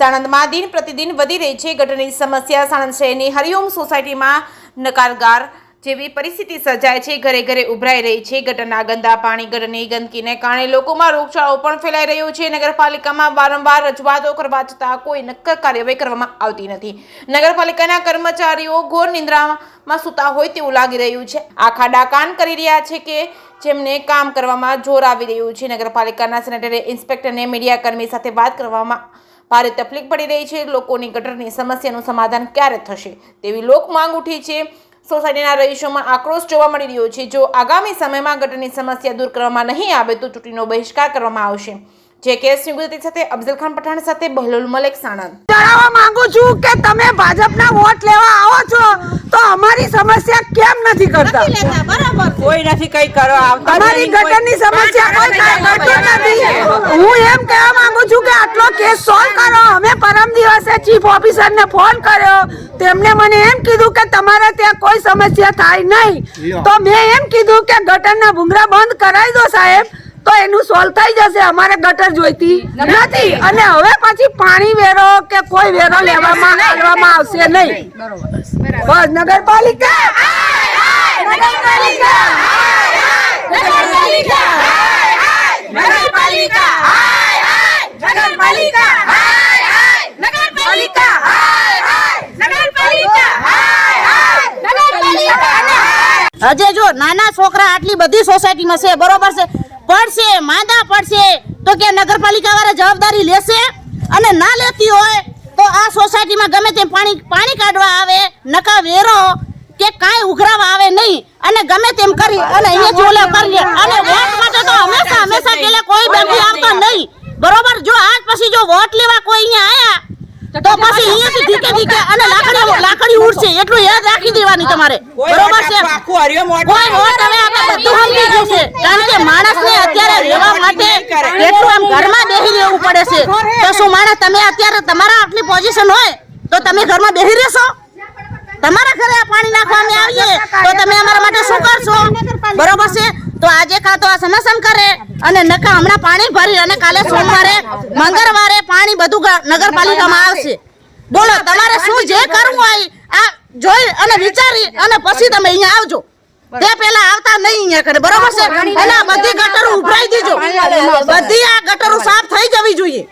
સાણંદમાં દિન પ્રતિદિન વધી રહી છે ગટરની સમસ્યા। સાણંદ શહેરની હરિઓમ સોસાયટીમાં નકારગાર જેવી પરિસ્થિતિ સર્જાય છે। ઘરે ઘરે ઉભરાઈ રહી છે ગટરના ગંદા પાણી। ગટરની ગંદકીને કારણે લોકોમાં રોગચાળો પણ ફેલાઈ રહ્યો છે। નગરપાલિકામાં વારંવાર રજૂઆતો કરવા છતાં કોઈ નક્કર કાર્યવાહી કરવામાં આવતી નથી। નગરપાલિકાના કર્મચારીઓ ઘોર નિંદ્રામાં સૂતા હોય તેવું લાગી રહ્યું છે। આખા ડાકાન કરી રહ્યા છે કે જેમને કામ કરવામાં જોર આવી રહ્યું છે। નગરપાલિકાના સેનેટરી ઇન્સ્પેક્ટરને મીડિયાકર્મી સાથે વાત કરવામાં ભારે તકલીફ પડી રહી છે। લોકોની ગટરની સમસ્યાનું સમાધાન ક્યારે થશે તેવી લોક માંગ ઉઠી છે। સોસાયટીના રહીશોમાં આક્રોશ જોવા મળી રહ્યો છે। જો આગામી સમયમાં ગટરની સમસ્યા દૂર કરવામાં નહીં આવે તો ચૂંટણીનો બહિષ્કાર કરવામાં આવશે। જે કેસ ગુજરાતી સાથે અફઝલ ખાન પઠાણ સાથે બહલોલ મલેક સાણંદ। જણાવવા માંગુ છું કે તમે ભાજપના વોટ લેવા આવો છો તો અમારી સમસ્યા કેમ નથી કરતા? બરાબર, કોઈ નથી કઈ કરો આવતા। અમારી ગટરની સમસ્યા કોઈ કાંઈ કરતું નથી। હું એમ કહેવા માંગુ છું કે આટલો કેસ સોલ્વ કરો। અમે પરમ દિવસે ચીફ ઓફિસરને ફોન કર્યો, તેમને મને એમ કીધું કે તમારે ત્યાં કોઈ સમસ્યા થાય નહીં। તો મેં એમ કીધું કે ગટરના ભૂંગળા બંધ કરાવી દો સાહેબ, તો એનું સોલ્વ થઈ જશે। અમારે ગટર જોઈતી નથી અને હવે પછી પાણી વેરો કે કોઈ વેરો લેવામાં આવશે નહીં। બસ નગરપાલિકા નગરપાલિકા નગરપાલિકા નગરપાલિકા નગરપાલિકા નગરપાલિકા નગરપાલિકા। હજે જો નાના છોકરા આટલી બધી સોસાયટીમાં છે, બરોબર છે, પડશે માંદા પડશે તો કે નગરપાલિકા વાળા જવાબદારી લેશે? અને ના લેતી હોય તો આ સોસાયટીમાં ગમે તેમ પાણી કાઢવા આવે, નકા વેરો કે કાંઈ ઉઘરાવા આવે નહીં અને ગમે તેમ કરી અને અહીંયાથી ઓલા કરી લે। અને વોટ માટે તો હંમેશા પેલા કોઈ બેઠી આવતા નહીં, બરોબર। જો આજ પછી જો વોટ લેવા કોઈ અહીંયા આયા તો પછી અહીંયાથી ધીકે અને લાકડી ઉડશે, એટલું યાદ રાખી દેવાની તમારે, બરોબર છે? કોઈ વોટ હવે આપણે બધું સમજી જશે, કારણ કે માણસને અત્યારે રહેવા માટે કેટલું આમ ઘરમાં બેસી રહેવું પડે છે। તો શું માણસ તમે અત્યારે તમારા આટલી પોઝિશન હોય તો તમે ઘરમાં બેસી રહેશો? તમારા ઘરે આ પાણી નાખવા આવીએ તો તમે અમારા માટે શું કરશો? બરોબર છે? તો આજે કાં તો આ સમાધાન કરે અને નકા હમણાં પાણી ભરી અને કાલે સોમવારે મંગળવારે પાણી બધું નગરપાલિકામાં આવશે। બોલો તમારે શું જે કરવું હોય આ જોઈ અને વિચારી અને પછી તમે અહીંયા આવજો। તે પેલા આવતા નહીં અહીંયા કરે, બરોબર છે? અને બધી ગટરો ઉભરાઈ દેજો, બધી આ ગટરો સાફ થઈ જવી જોઈએ।